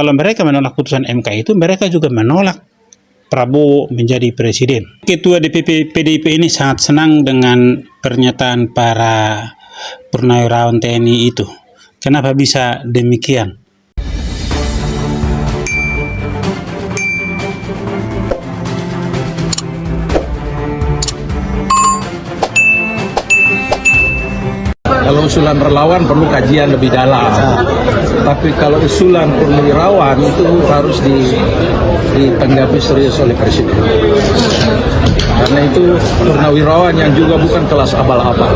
Kalau mereka menolak putusan MK itu, mereka juga menolak Prabowo menjadi presiden. Ketua DPP PDIP ini sangat senang dengan pernyataan para purnawirawan TNI itu. Kenapa bisa demikian? Kalau usulan relawan perlu kajian lebih dalam. Tapi kalau usulan purnawirawan itu harus ditanggapi serius oleh Presiden. Karena itu purnawirawan yang juga bukan kelas abal-abal.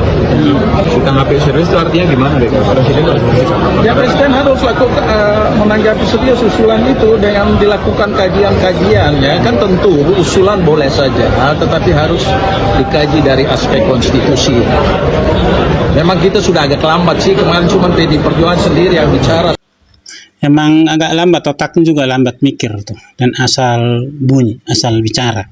Ditanggapi serius itu artinya gimana deh? Presiden harus bersikap apa? Ya Presiden harus menanggapi serius usulan itu dengan dilakukan kajian-kajian. Ya kan tentu usulan boleh saja, tetapi harus dikaji dari aspek konstitusi. Memang kita sudah agak lambat sih, kemarin cuma PD Perjuangan sendiri yang bicara. Emang agak lambat, otaknya juga lambat mikir tuh, dan asal bunyi, asal bicara.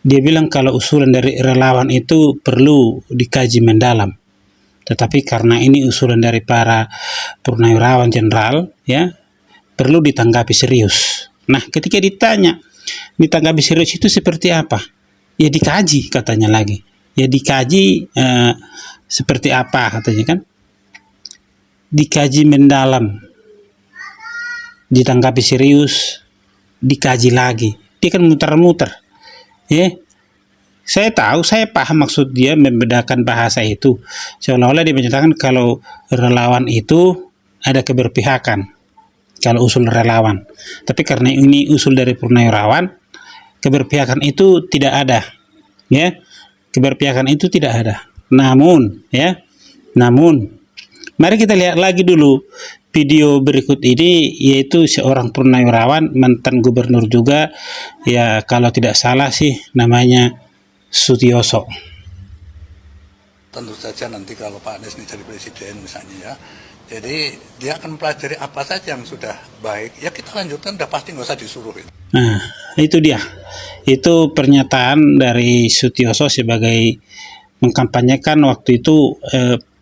Dia bilang kalau usulan dari relawan itu perlu dikaji mendalam. Tetapi karena ini usulan dari para purnawirawan jenderal, ya, perlu ditanggapi serius. Nah, ketika ditanggapi serius itu seperti apa? Ya dikaji katanya lagi. Ya dikaji seperti apa katanya kan? Dikaji mendalam, ditanggapi serius, dikaji lagi. Dia kan muter-muter. Ya, saya tahu, saya paham maksud dia membedakan bahasa itu. Seolah-olah dia menyatakan kalau relawan itu ada keberpihakan. Kalau usul relawan. Tapi karena ini usul dari purnawirawan, keberpihakan itu tidak ada. Ya, keberpihakan itu tidak ada. Namun, mari kita lihat lagi dulu video berikut ini, yaitu seorang purnawirawan, mantan gubernur juga, ya kalau tidak salah sih namanya Sutioso. Tentu saja nanti kalau Pak Anies ini jadi presiden misalnya ya, jadi dia akan mempelajari apa saja yang sudah baik, ya kita lanjutkan, udah pasti nggak usah disuruh. Nah, itu dia. Itu pernyataan dari Sutioso sebagai mengkampanyekan waktu itu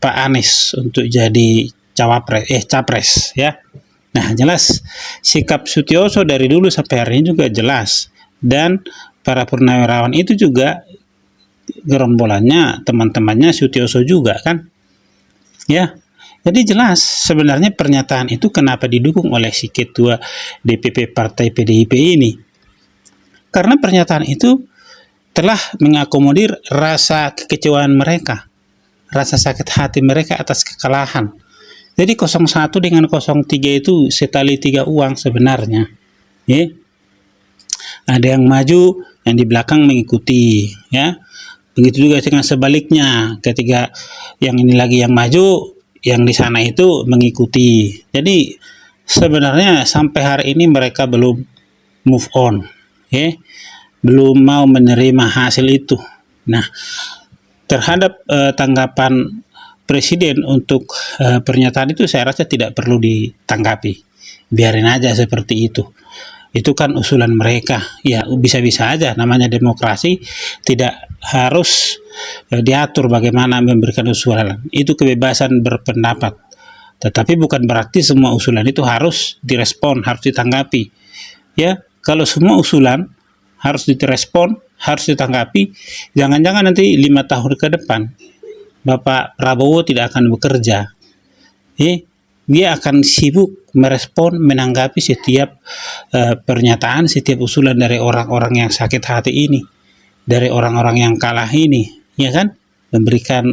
Pak Anies untuk jadi capres ya. Nah, jelas sikap Sutioso dari dulu sampai hari ini juga jelas, dan para purnawirawan itu juga gerombolannya, teman-temannya Sutioso juga kan. Ya. Jadi jelas sebenarnya pernyataan itu kenapa didukung oleh si ketua DPP Partai PDIP ini. Karena pernyataan itu telah mengakomodir rasa kekecewaan mereka, rasa sakit hati mereka atas kekalahan. Jadi 01 dengan 03 itu setali tiga uang sebenarnya. Ya. Ada yang maju, yang di belakang mengikuti. Ya. Begitu juga dengan sebaliknya, ketika yang ini lagi yang maju, yang di sana itu mengikuti. Jadi sebenarnya sampai hari ini mereka belum move on. Ya. Belum mau menerima hasil itu. Nah, terhadap tanggapan Presiden untuk pernyataan itu saya rasa tidak perlu ditanggapi. Biarin aja seperti itu. Itu kan usulan mereka. Ya, bisa-bisa aja, namanya demokrasi, tidak harus diatur bagaimana memberikan usulan. Itu kebebasan berpendapat. Tetapi bukan berarti semua usulan itu harus direspon, harus ditanggapi. Ya, kalau semua usulan harus direspon, harus ditanggapi, jangan-jangan nanti 5 tahun ke depan Bapak Prabowo tidak akan bekerja. Dia akan sibuk merespon, menanggapi setiap pernyataan, setiap usulan dari orang-orang yang sakit hati ini, dari orang-orang yang kalah ini, ya kan? Memberikan,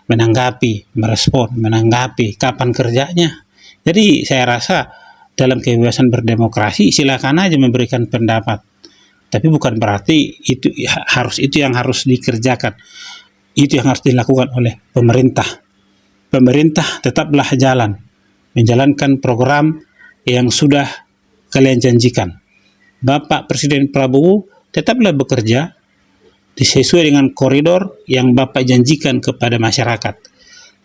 menanggapi, merespon, menanggapi, kapan kerjanya. Jadi saya rasa dalam kebebasan berdemokrasi silakan aja memberikan pendapat. Tapi bukan berarti itu yang harus dikerjakan. Itu yang harus dilakukan oleh pemerintah. Pemerintah tetaplah jalan, menjalankan program yang sudah kalian janjikan. Bapak Presiden Prabowo tetaplah bekerja sesuai dengan koridor yang Bapak janjikan kepada masyarakat.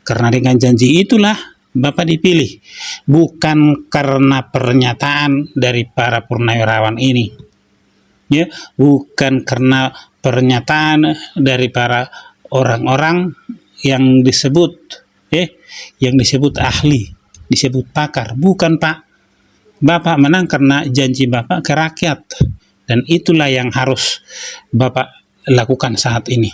Karena dengan janji itulah Bapak dipilih, bukan karena pernyataan dari para purnawirawan ini. Ya, bukan karena pernyataan dari para orang-orang yang disebut ahli, disebut pakar. Bukan, Pak. Bapak menang karena janji Bapak ke rakyat, dan itulah yang harus Bapak lakukan saat ini.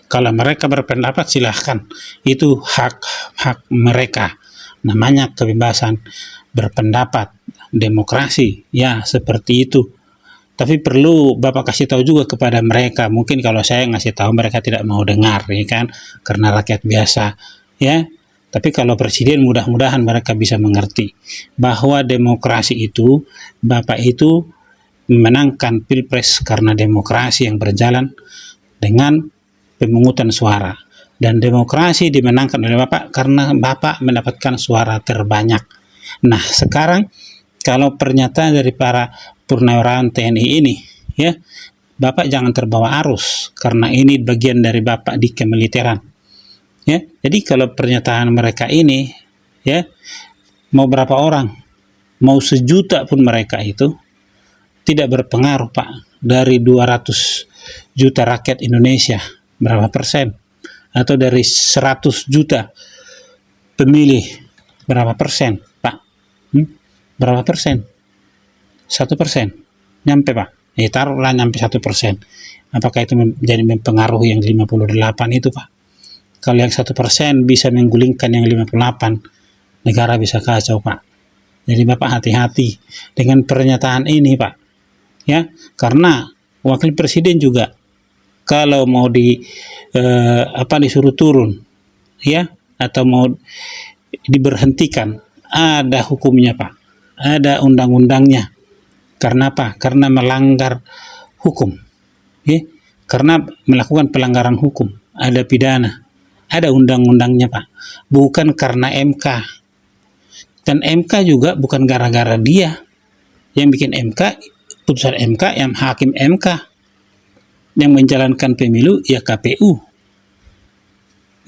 Kalau mereka berpendapat silahkan, itu hak mereka, namanya kebebasan berpendapat, demokrasi, ya seperti itu. Tapi perlu Bapak kasih tahu juga kepada mereka. Mungkin kalau saya ngasih tahu mereka tidak mau dengar, ya kan, karena rakyat biasa, ya. Tapi kalau presiden, mudah-mudahan mereka bisa mengerti bahwa demokrasi itu, Bapak itu memenangkan pilpres karena demokrasi yang berjalan dengan pemungutan suara, dan demokrasi dimenangkan oleh Bapak karena Bapak mendapatkan suara terbanyak. Nah, sekarang kalau pernyataan dari para purnawirawan TNI ini, ya, Bapak jangan terbawa arus karena ini bagian dari Bapak di kemiliteran. Ya, jadi kalau pernyataan mereka ini, ya, mau berapa orang, mau 1 juta pun mereka itu tidak berpengaruh, Pak. Dari 200 juta rakyat Indonesia, berapa persen? Atau dari 100 juta pemilih, berapa persen, Pak? Berapa persen? 1%? Nyampe, Pak? Taruhlah nyampe 1%. Apakah itu menjadi mempengaruhi yang 58 itu, Pak? Kalau yang 1% bisa menggulingkan yang 58, negara bisa kacau, Pak. Jadi Bapak hati-hati dengan pernyataan ini, Pak. Ya, karena wakil presiden juga kalau mau disuruh turun, ya, atau mau diberhentikan, ada hukumnya, Pak. Ada undang-undangnya. Karena apa? Karena melanggar hukum. Ya, karena melakukan pelanggaran hukum, ada pidana. Ada undang-undangnya, Pak. Bukan karena MK. Dan MK juga bukan gara-gara dia. Yang bikin MK, putusan MK, yang hakim MK. Yang menjalankan pemilu, ya KPU.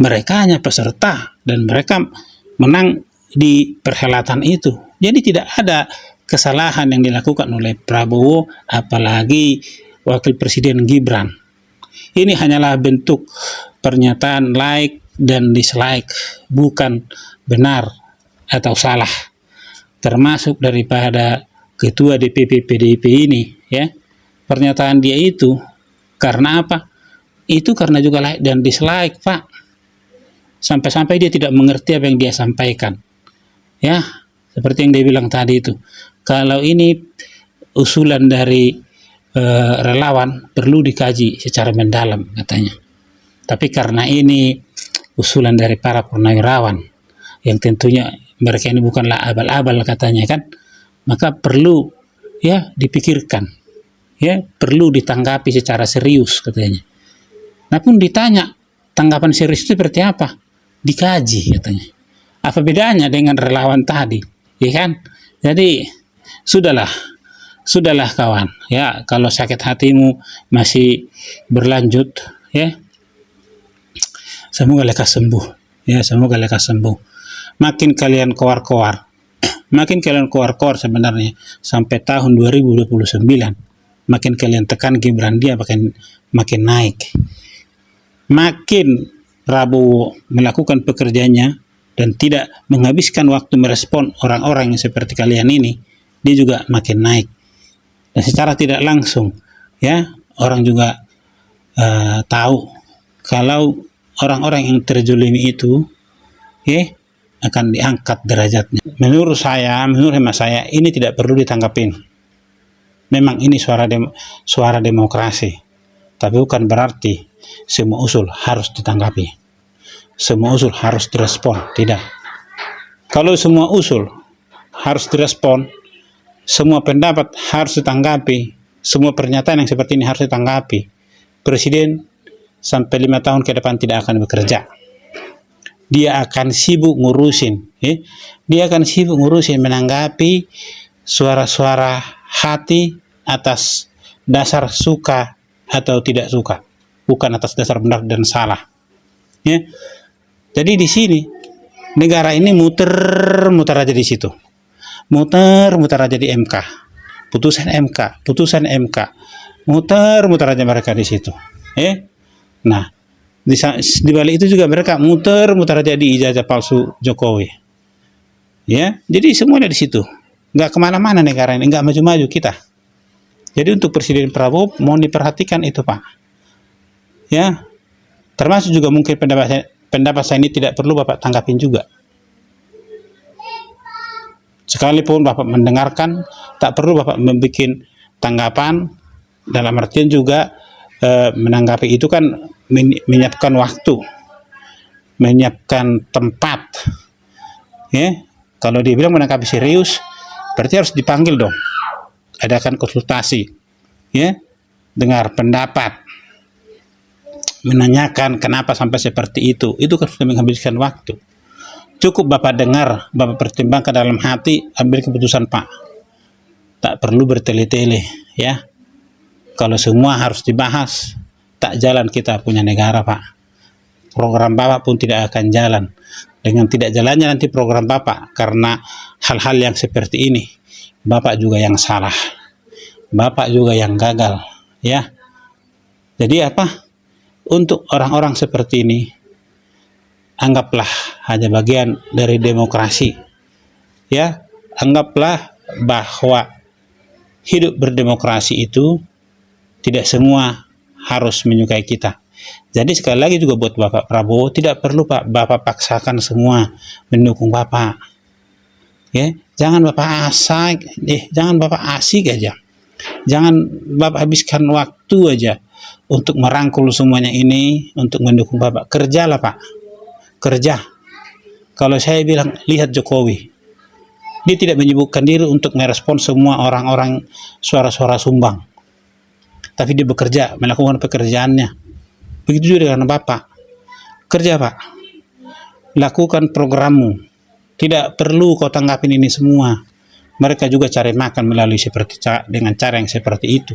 Mereka hanya peserta, dan mereka menang di perhelatan itu. Jadi tidak ada kesalahan yang dilakukan oleh Prabowo, apalagi Wakil Presiden Gibran. Ini hanyalah bentuk pernyataan like dan dislike, bukan benar atau salah. Termasuk daripada Ketua DPP PDIP ini, ya. Pernyataan dia itu karena apa? Itu karena juga like dan dislike, Pak. Sampai-sampai dia tidak mengerti apa yang dia sampaikan. Ya, seperti yang dia bilang tadi itu. Kalau ini usulan dari relawan, perlu dikaji secara mendalam, katanya. Tapi karena ini usulan dari para purnawirawan, yang tentunya mereka ini bukanlah abal-abal, katanya kan, maka perlu, ya, dipikirkan, ya, perlu ditanggapi secara serius, katanya. Nah, pun ditanya tanggapan serius itu seperti apa, dikaji, katanya. Apa bedanya dengan relawan tadi, ya kan? Jadi sudahlah kawan, ya, kalau sakit hatimu masih berlanjut, ya, semoga lekas sembuh, ya, semoga lekas sembuh. Makin kalian koar-koar sebenarnya sampai tahun 2029, makin kalian tekan Gibran, dia makin naik. Makin Prabowo melakukan pekerjaannya dan tidak menghabiskan waktu merespon orang-orang yang seperti kalian ini, dia juga makin naik. Dan secara tidak langsung, ya, orang juga tahu kalau orang-orang yang terzolimi itu, ya, akan diangkat derajatnya. Menurut hemat saya, ini tidak perlu ditanggapin. Memang ini suara demokrasi, tapi bukan berarti semua usul harus ditanggapi, semua usul harus direspon. Tidak. Kalau semua usul harus direspon, semua pendapat harus ditanggapi, semua pernyataan yang seperti ini harus ditanggapi, presiden sampai 5 tahun ke depan tidak akan bekerja. Dia akan sibuk ngurusin, dia akan sibuk ngurusin menanggapi suara-suara hati atas dasar suka atau tidak suka, bukan atas dasar benar dan salah. Ya. Jadi di sini negara ini muter-muter aja di situ. Muter-muter aja di MK. Putusan MK. Muter-muter aja mereka di situ. Nah, di balik itu juga mereka muter-muter aja di ijazah palsu Jokowi. Ya, jadi semuanya di situ. nggak kemana-mana negara ini, nggak maju-maju kita. Jadi untuk Presiden Prabowo mohon diperhatikan itu Pak. Ya, termasuk juga mungkin pendapat saya ini tidak perlu Bapak tanggapin juga. Sekalipun Bapak mendengarkan, tak perlu Bapak membuat tanggapan, dalam artian juga menanggapi itu kan menyiapkan waktu, menyiapkan tempat. Ya, kalau dia bilang menanggapi serius, berarti harus dipanggil dong. Adakan konsultasi, ya, dengar pendapat, menanyakan kenapa sampai seperti itu kan sudah menghabiskan waktu. Cukup Bapak dengar, Bapak pertimbangkan dalam hati, ambil keputusan Pak. Tak perlu bertele-tele, ya. Kalau semua harus dibahas, tak jalan kita punya negara Pak. Program Bapak pun tidak akan jalan. Dengan tidak jalannya nanti program Bapak, karena hal-hal yang seperti ini, Bapak juga yang salah. Bapak juga yang gagal, ya. Jadi apa? Untuk orang-orang seperti ini, anggaplah hanya bagian dari demokrasi, ya. Anggaplah bahwa hidup berdemokrasi itu tidak semua harus menyukai kita. Jadi sekali lagi juga buat Bapak Prabowo, tidak perlu Pak Bapak paksakan semua mendukung Bapak, ya. Jangan Bapak asik aja, jangan Bapak habiskan waktu aja untuk merangkul semuanya ini untuk mendukung Bapak. Kerjalah Pak, kerja. Kalau saya bilang, lihat Jokowi, dia tidak menyibukkan diri untuk merespon semua orang-orang suara-suara sumbang, tapi dia bekerja, melakukan pekerjaannya. Begitu juga dengan Bapak, kerja Pak, lakukan programmu. Tidak perlu kau tanggapin ini semua. Mereka juga cari makan melalui dengan cara yang seperti itu.